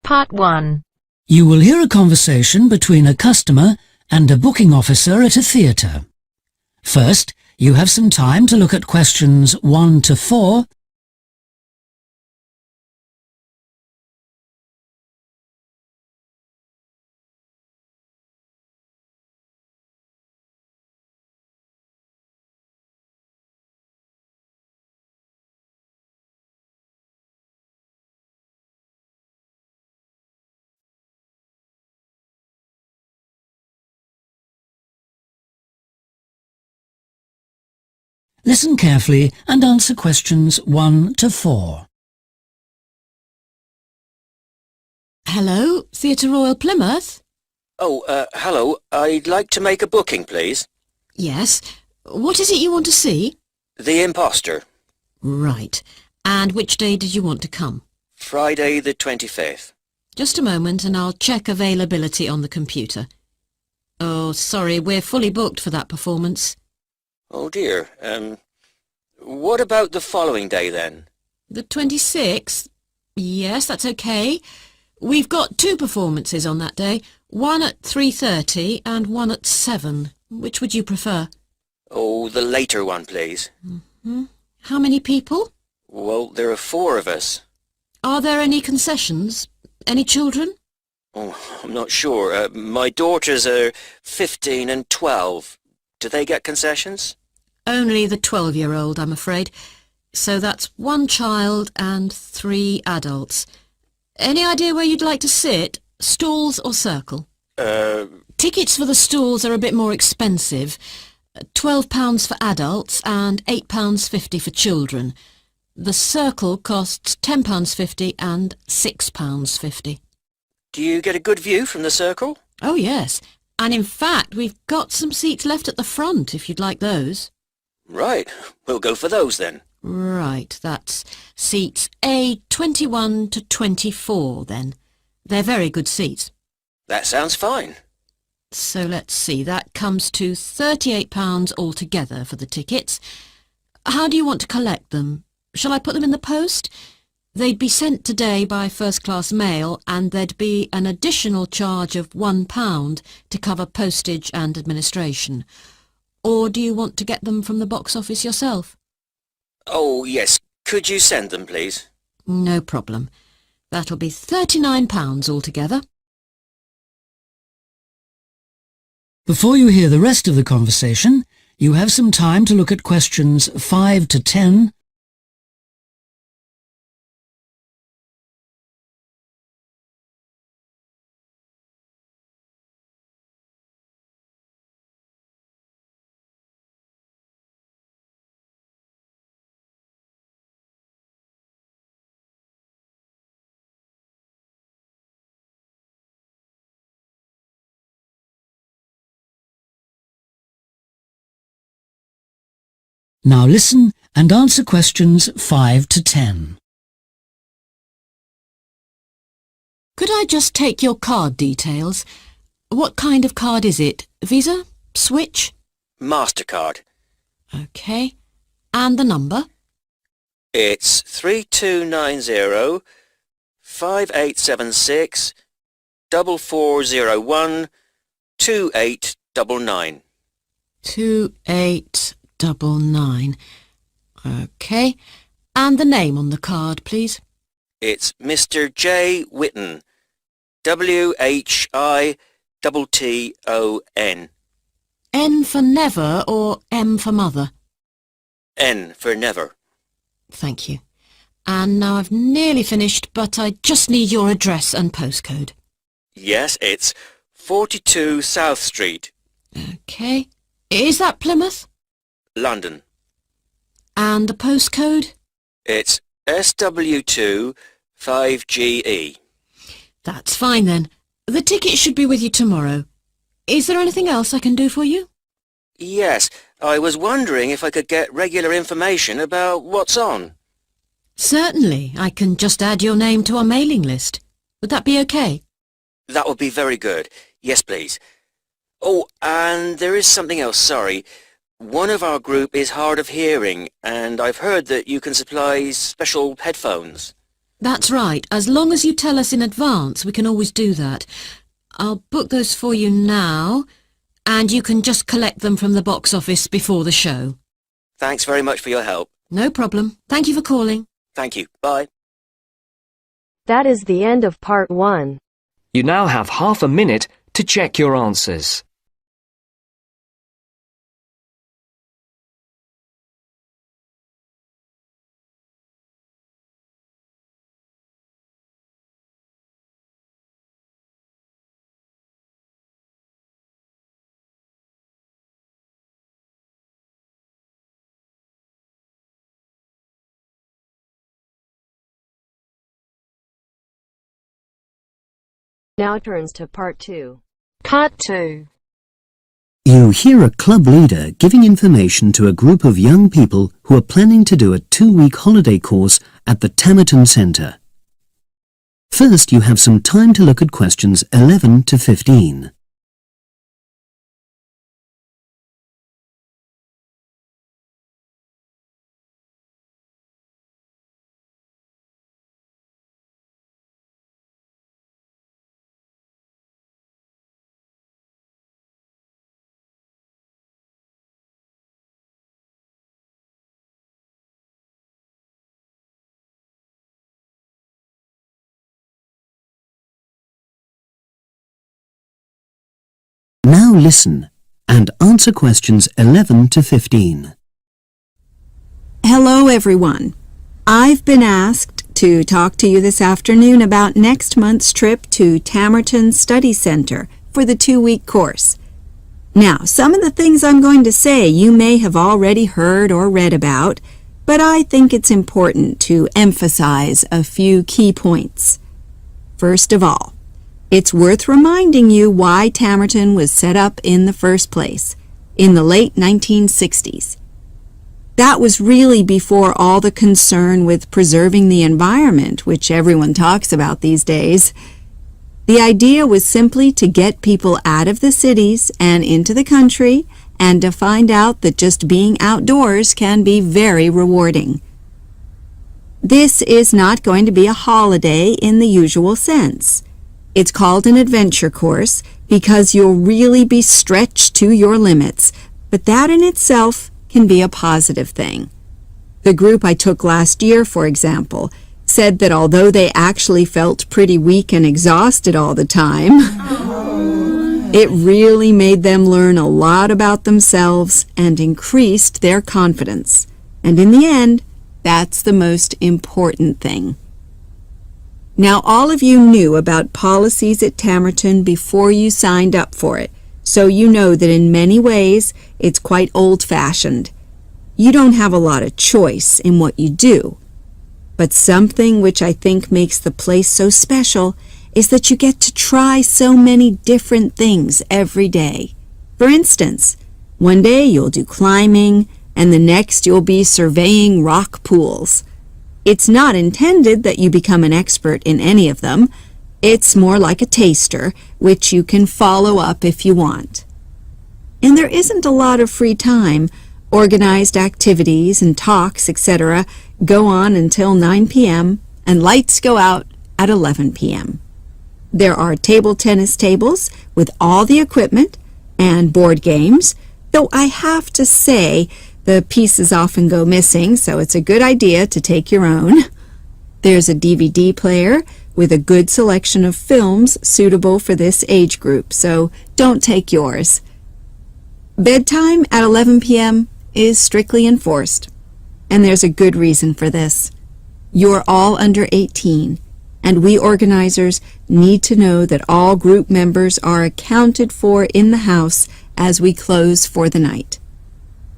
Part 1. You will hear a conversation between a customer and a booking officer at a theatre. First, you have some time to look at questions 1 to 4. Listen carefully and answer questions 1 to 4. Hello, Theatre Royal Plymouth? Oh, hello. I'd like to make a booking, please. Yes. What is it you want to see? The Imposter. Right. And which day did you want to come? Friday the 25th. Just a moment and I'll check availability on the computer. Oh, sorry, we're fully booked for that performance. Oh dear. What about the following day then? The 26th? Yes, that's okay. We've got 2 performances on that day, one at 3:30 and one at 7. Which would you prefer? Oh, the later one, please. How many people? Well, there are 4 of us. Are there any concessions? Any children? Oh, I'm not sure. My daughters are 15 and 12. Do they get concessions? Only the 12-year-old, I'm afraid. So that's 1 child and 3 adults. Any idea where you'd like to sit? Stalls or circle? Tickets for the stalls are a bit more expensive. £12 for adults and £8.50 for children. The circle costs £10.50 and £6.50. Do you get a good view from the circle? Oh, yes. And in fact, we've got some seats left at the front, if you'd like those. Right. We'll go for those then. Right, that's seats A21 to 24 then. They're very good seats. That sounds fine. So let's see, that comes to £38 altogether for the tickets. How do you want to collect them? Shall I put them in the post? They'd be sent today by first-class mail and there'd be an additional charge of £1 to cover postage and administration. Or do you want to get them from the box office yourself? Oh, yes. Could you send them, please? No problem. That'll be £39 altogether. Before you hear the rest of the conversation, you have some time to look at questions 5 to 10. Now listen and answer questions 5 to 10. Could I just take your card details? What kind of card is it? Visa? Switch? MasterCard. OK. And the number? It's 3290 5876 4401 2899. 2899. OK. And the name on the card, please? It's Mr. J. Whitton. WHITTON. N for never or M for mother? N for never. Thank you. And now I've nearly finished, but I just need your address and postcode. Yes, it's 42 South Street, OK. Is that Plymouth? London. And the postcode? It's SW2 5GE. That's fine then. The ticket should be with you tomorrow. Is there anything else I can do for you? Yes, I was wondering if I could get regular information about what's on. Certainly. I can just add your name to our mailing list. Would that be OK? That would be very good. Yes, please. Oh, and there is something else, sorry. One of our group is hard of hearing, and I've heard that you can supply special headphones. That's right. As long as you tell us in advance, we can always do that. I'll book those for you now, and you can just collect them from the box office before the show. Thanks very much for your help. No problem. Thank you for calling. Thank you. Bye. That is the end of part 1. You now have half a minute to check your answers. Now turns to part 2. Part 2. You hear a club leader giving information to a group of young people who are planning to do a 2-week holiday course at the Tamerton Centre. First, you have some time to look at questions 11 to 15. Now listen and answer questions 11 to 15. Hello, everyone. I've been asked to talk to you this afternoon about next month's trip to Tamerton Study Center for the 2-week course. Now, some of the things I'm going to say you may have already heard or read about, but I think it's important to emphasize a few key points. First of all, it's worth reminding you why Tamerton was set up in the first place, in the late 1960s. That was really before all the concern with preserving the environment, which everyone talks about these days. The idea was simply to get people out of the cities and into the country and to find out that just being outdoors can be very rewarding. This is not going to be a holiday in the usual sense. It's called an adventure course because you'll really be stretched to your limits, but that in itself can be a positive thing. The group I took last year, for example, said that although they actually felt pretty weak and exhausted all the time, it really made them learn a lot about themselves and increased their confidence. And in the end, that's the most important thing. Now, all of you knew about policies at Tamerton before you signed up for it, so you know that in many ways it's quite old-fashioned. You don't have a lot of choice in what you do. But something which I think makes the place so special is that you get to try so many different things every day. For instance, one day you'll do climbing, and the next you'll be surveying rock pools. It's not intended that you become an expert in any of them. It's more like a taster, which you can follow up if you want. And there isn't a lot of free time. Organized activities and talks, etc., go on until 9 p.m., and lights go out at 11 p.m. There are table tennis tables with all the equipment and board games, though I have to say the pieces often go missing, so it's a good idea to take your own. There's a DVD player with a good selection of films suitable for this age group, so don't take yours. Bedtime at 11 p.m. is strictly enforced, and there's a good reason for this. You're all under 18, and we organizers need to know that all group members are accounted for in the house as we close for the night.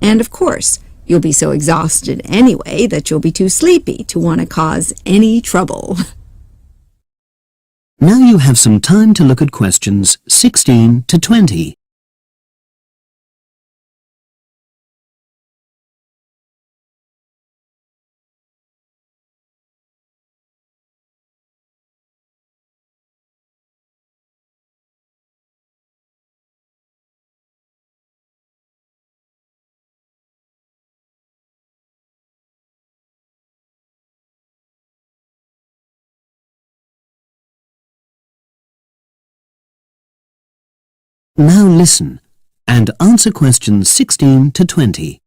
And of course, you'll be so exhausted anyway that you'll be too sleepy to want to cause any trouble. Now you have some time to look at questions 16 to 20. Now listen and answer questions 16 to 20.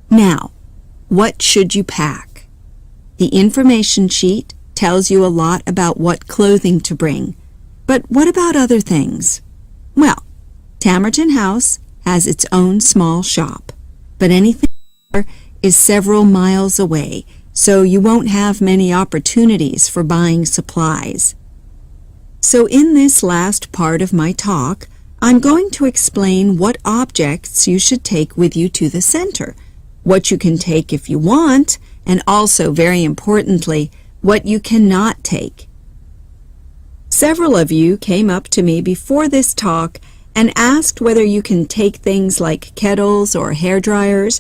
Now, what should you pack? The information sheet tells you a lot about what clothing to bring. But what about other things? Well, Tamerton House has its own small shop, but anything there is several miles away, so you won't have many opportunities for buying supplies. So in this last part of my talk, I'm going to explain what objects you should take with you to the center, what you can take if you want, and also, very importantly, what you cannot take. Several of you came up to me before this talk and asked whether you can take things like kettles or hair dryers.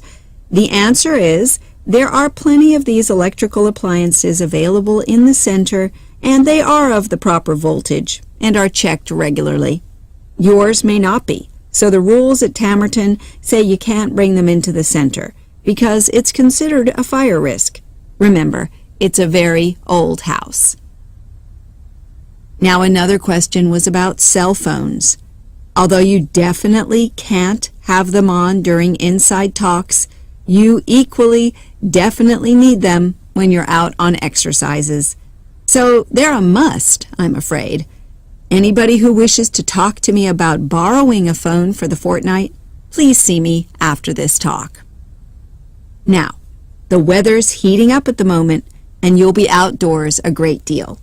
The answer is there are plenty of these electrical appliances available in the center, and they are of the proper voltage and are checked regularly. Yours may not be, so the rules at Tamerton say you can't bring them into the center because it's considered a fire risk. Remember, it's a very old house. Now another question was about cell phones. Although you definitely can't have them on during inside talks, you equally definitely need them when you're out on exercises. So they're a must, I'm afraid. Anybody who wishes to talk to me about borrowing a phone for the fortnight, please see me after this talk. Now, the weather's heating up at the moment, and you'll be outdoors a great deal.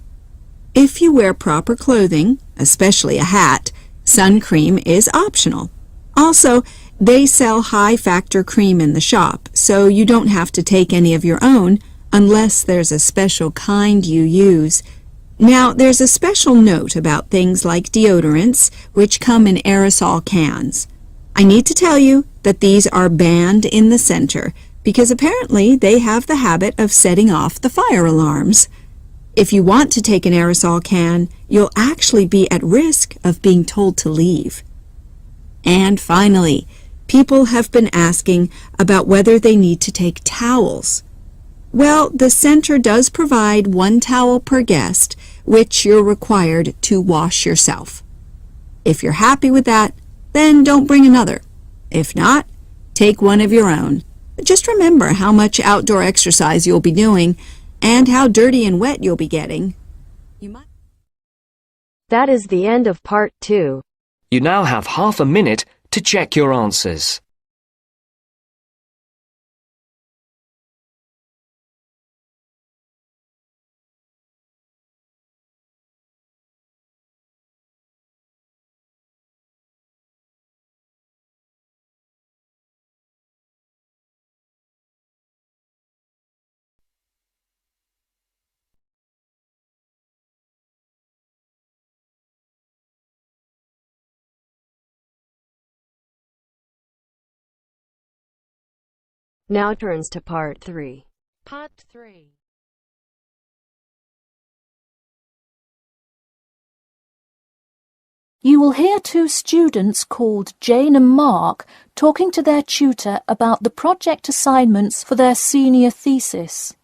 If you wear proper clothing, especially a hat, sun cream is optional. Also, they sell high-factor cream in the shop, so you don't have to take any of your own unless there's a special kind you use. Now, there's a special note about things like deodorants, which come in aerosol cans. I need to tell you that these are banned in the center because apparently they have the habit of setting off the fire alarms. If you want to take an aerosol can, you'll actually be at risk of being told to leave. And finally, people have been asking about whether they need to take towels. Well, the center does provide 1 towel per guest, which you're required to wash yourself. If you're happy with that, then don't bring another. If not, take one of your own. Just remember how much outdoor exercise you'll be doing and how dirty and wet you'll be getting. That is the end of part 2. You now have half a minute to check your answers. Now turns to part 3. Part 3. You will hear 2 students called Jane and Mark talking to their tutor about the project assignments for their senior thesis.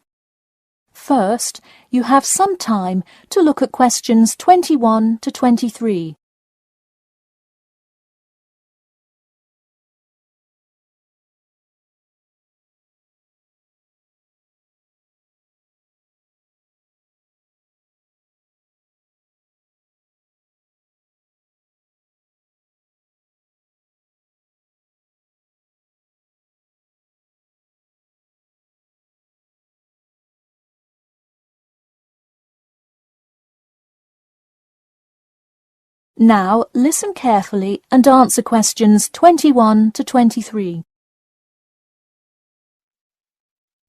First, you have some time to look at questions 21 to 23. Now, listen carefully and answer questions 21 to 23.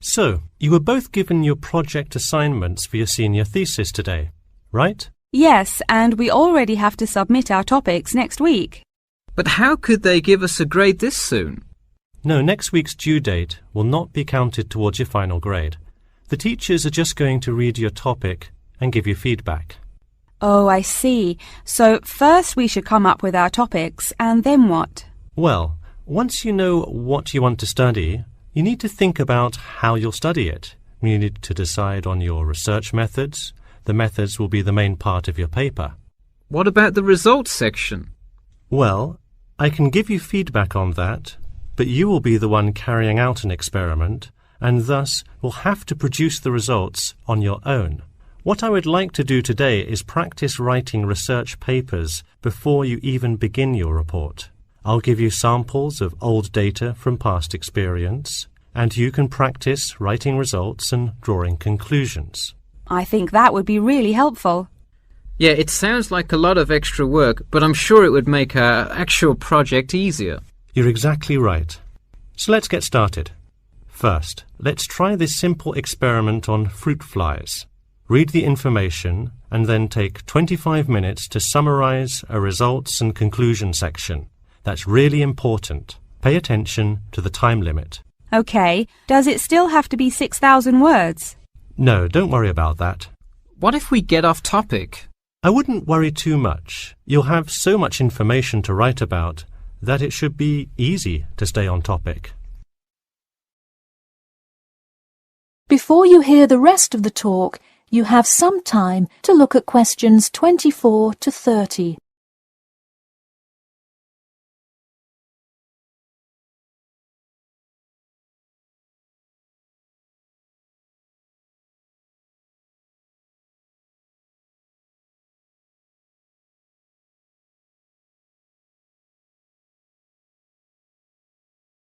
So, you were both given your project assignments for your senior thesis today, right? Yes, and we already have to submit our topics next week. But how could they give us a grade this soon? No, next week's due date will not be counted towards your final grade. The teachers are just going to read your topic and give you feedback. Oh, I see. So first we should come up with our topics, and then what? Well, once you know what you want to study, you need to think about how you'll study it. You need to decide on your research methods. The methods will be the main part of your paper. What about the results section? Well, I can give you feedback on that, but you will be the one carrying out an experiment and thus will have to produce the results on your own. What I would like to do today is practice writing research papers before you even begin your report. I'll give you samples of old data from past experience, and you can practice writing results and drawing conclusions. I think that would be really helpful. Yeah, it sounds like a lot of extra work, but I'm sure it would make our actual project easier. You're exactly right. So let's get started. First, let's try this simple experiment on fruit flies. Read the information and then take 25 minutes to summarize a results and conclusion section. That's really important. Pay attention to the time limit. OK, does it still have to be 6,000 words? No, don't worry about that. What if we get off topic? I wouldn't worry too much. You'll have so much information to write about that it should be easy to stay on topic. Before you hear the rest of the talk, you have some time to look at questions 24 to 30.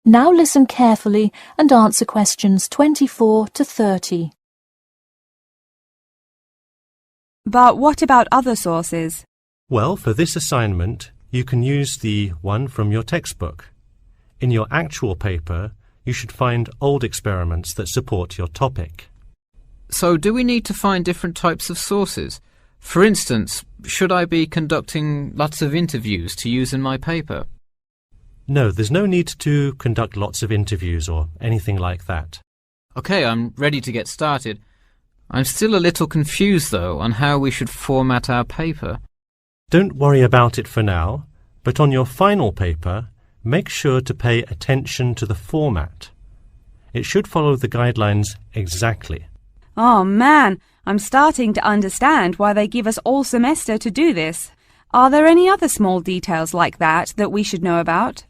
Now listen carefully and answer questions 24 to 30. But what about other sources? Well, for this assignment, you can use the one from your textbook. In your actual paper, you should find old experiments that support your topic. So do we need to find different types of sources? For instance, should I be conducting lots of interviews to use in my paper? No, there's no need to conduct lots of interviews or anything like that. OK, I'm ready to get started. I'm still a little confused, though, on how we should format our paper. Don't worry about it for now, but on your final paper, make sure to pay attention to the format. It should follow the guidelines exactly. Oh man, I'm starting to understand why they give us all semester to do this. Are there any other small details like that we should know about?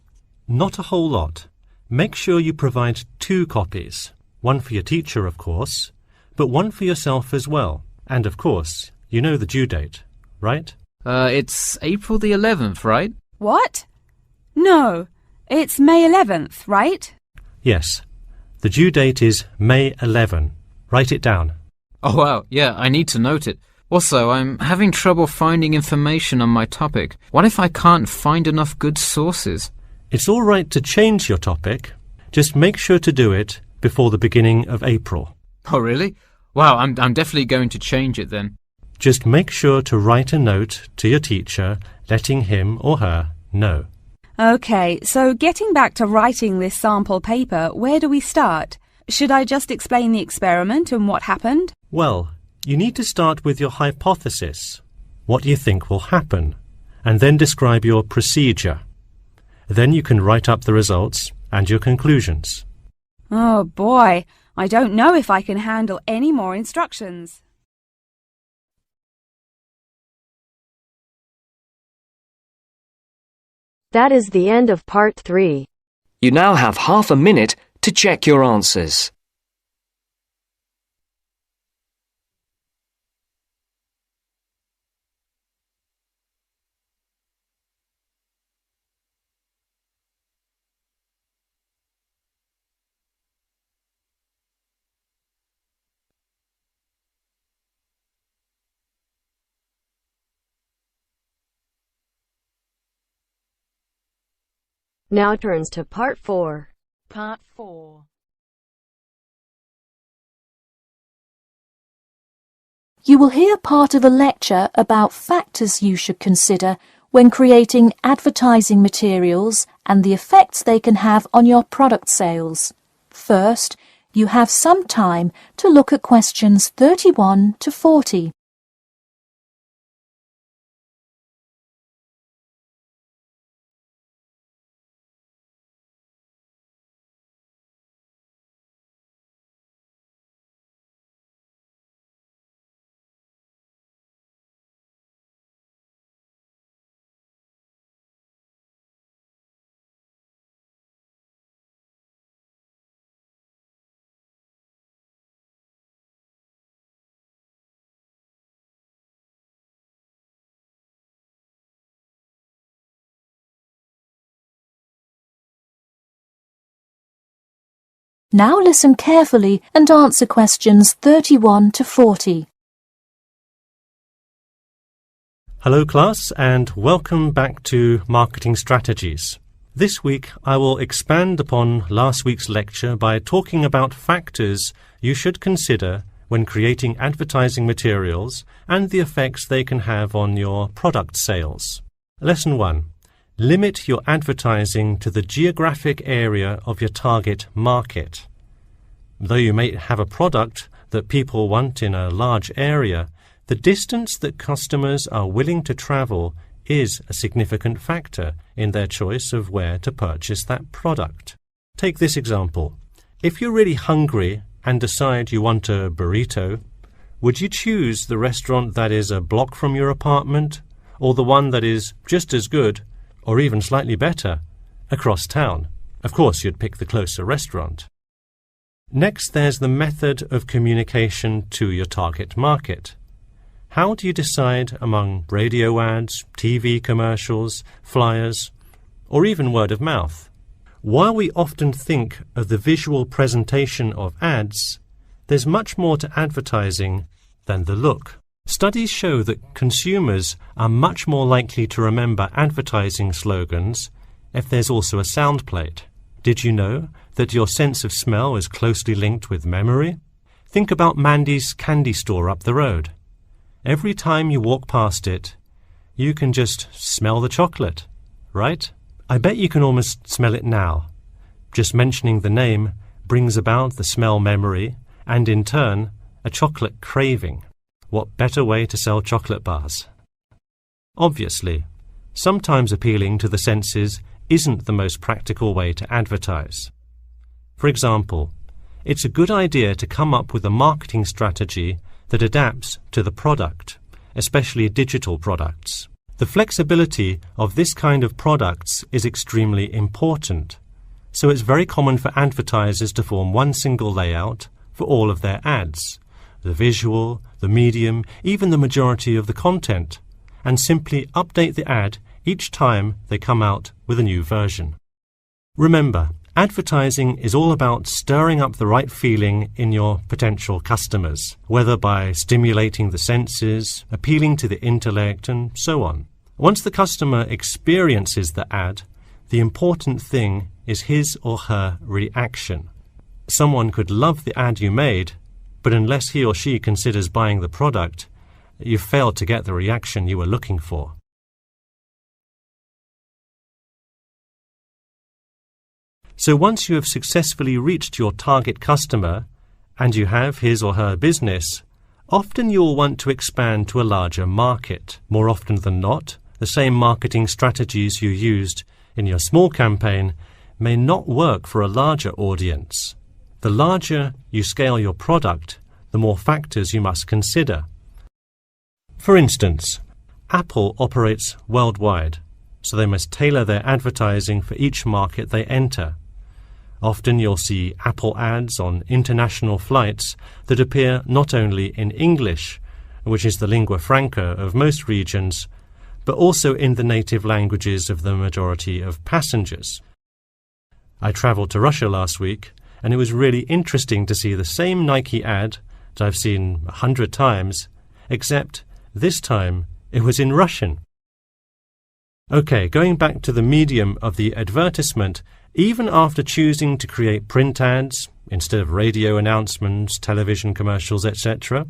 Not a whole lot. Make sure you provide 2 copies. One for your teacher, of course, but one for yourself as well. And of course, you know the due date, right? It's April the 11th, right? What? No, it's May 11th, right? Yes. The due date is May 11. Write it down. Oh wow, yeah, I need to note it. Also, I'm having trouble finding information on my topic. What if I can't find enough good sources? It's all right to change your topic. Just make sure to do it before the beginning of April. Oh really? Wow, I'm definitely going to change it then. Just make sure to write a note to your teacher letting him or her know. OK, so getting back to writing this sample paper, where do we start? Should I just explain the experiment and what happened? Well, you need to start with your hypothesis, what you think will happen, and then describe your procedure. Then you can write up the results and your conclusions. Oh boy, I don't know if I can handle any more instructions. That is the end of part 3. You now have half a minute to check your answers. Now turns to part 4. Part 4. You will hear part of a lecture about factors you should consider when creating advertising materials and the effects they can have on your product sales. First, you have some time to look at questions 31 to 40. Now listen carefully and answer questions 31 to 40. Hello class, and welcome back to Marketing Strategies. This week I will expand upon last week's lecture by talking about factors you should consider when creating advertising materials and the effects they can have on your product sales. Lesson 1. Limit your advertising to the geographic area of your target market. Though you may have a product that people want in a large area, the distance that customers are willing to travel is a significant factor in their choice of where to purchase that product. Take this example. If you're really hungry and decide you want a burrito, would you choose the restaurant that is a block from your apartment, or the one that is just as good, or even slightly better, across town? Of course, you'd pick the closer restaurant. Next, there's the method of communication to your target market. How do you decide among radio ads, TV commercials, flyers, or even word of mouth? While we often think of the visual presentation of ads, there's much more to advertising than the look. Studies show that consumers are much more likely to remember advertising slogans if there's also a sound plate. Did you know that your sense of smell is closely linked with memory? Think about Mandy's candy store up the road. Every time you walk past it, you can just smell the chocolate, right? I bet you can almost smell it now. Just mentioning the name brings about the smell memory and, in turn, a chocolate craving. What better way to sell chocolate bars? Obviously, sometimes appealing to the senses isn't the most practical way to advertise. For example, it's a good idea to come up with a marketing strategy that adapts to the product, especially digital products. The flexibility of this kind of products is extremely important, so it's very common for advertisers to form one single layout for all of their ads, the visual, the medium, even the majority of the content, and simply update the ad each time they come out with a new version. Remember, advertising is all about stirring up the right feeling in your potential customers, whether by stimulating the senses, appealing to the intellect, and so on. Once the customer experiences the ad, the important thing is his or her reaction. Someone could love the ad you made, but unless he or she considers buying the product, you've failed to get the reaction you were looking for. So once you have successfully reached your target customer, and you have his or her business, often you'll want to expand to a larger market. More often than not, the same marketing strategies you used in your small campaign may not work for a larger audience. The larger you scale your product, the more factors you must consider. For instance, Apple operates worldwide, so they must tailor their advertising for each market they enter. Often you'll see Apple ads on international flights that appear not only in English, which is the lingua franca of most regions, but also in the native languages of the majority of passengers. I travelled to Russia last week, and it was really interesting to see the same Nike ad that I've seen 100 times, except this time it was in Russian. Okay, going back to the medium of the advertisement, even after choosing to create print ads instead of radio announcements, television commercials, etc.,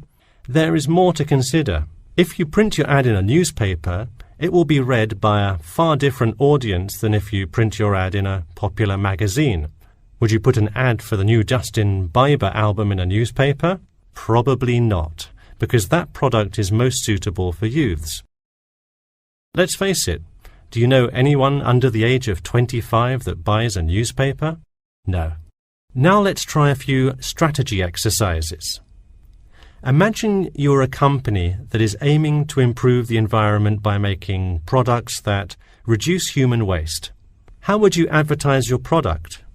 there is more to consider. If you print your ad in a newspaper, it will be read by a far different audience than if you print your ad in a popular magazine. Would you put an ad for the new Justin Bieber album in a newspaper? Probably not, because that product is most suitable for youths. Let's face it, do you know anyone under the age of 25 that buys a newspaper? No. Now let's try a few strategy exercises. Imagine you're a company that is aiming to improve the environment by making products that reduce human waste. How would you advertise your product?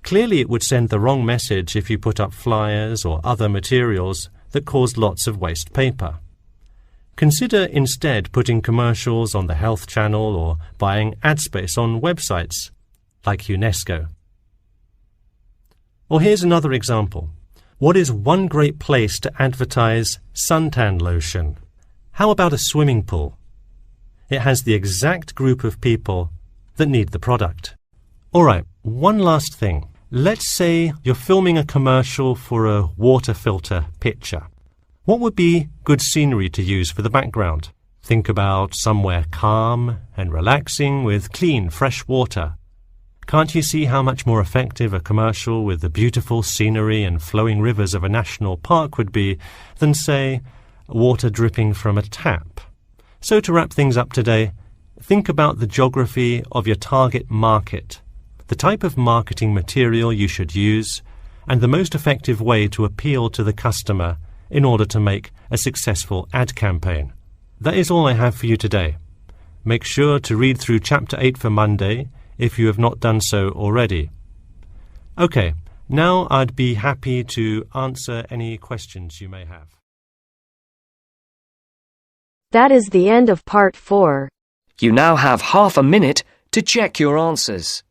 Clearly it would send the wrong message if you put up flyers or other materials that cause lots of waste paper. Consider instead putting commercials on the Health Channel or buying ad space on websites like UNESCO. Or here's another example. What is one great place to advertise suntan lotion? How about a swimming pool? It has the exact group of people that need the product. All right, one last thing. Let's say you're filming a commercial for a water filter pitcher. What would be good scenery to use for the background? Think about somewhere calm and relaxing with clean, fresh water. Can't you see how much more effective a commercial with the beautiful scenery and flowing rivers of a national park would be than, say, water dripping from a tap? So to wrap things up today, think about the geography of your target market, the type of marketing material you should use, and the most effective way to appeal to the customer in order to make a successful ad campaign. That is all I have for you today. Make sure to read through Chapter 8 for Monday if you have not done so already. Okay, now I'd be happy to answer any questions you may have. That is the end of Part 4. You now have half a minute to check your answers.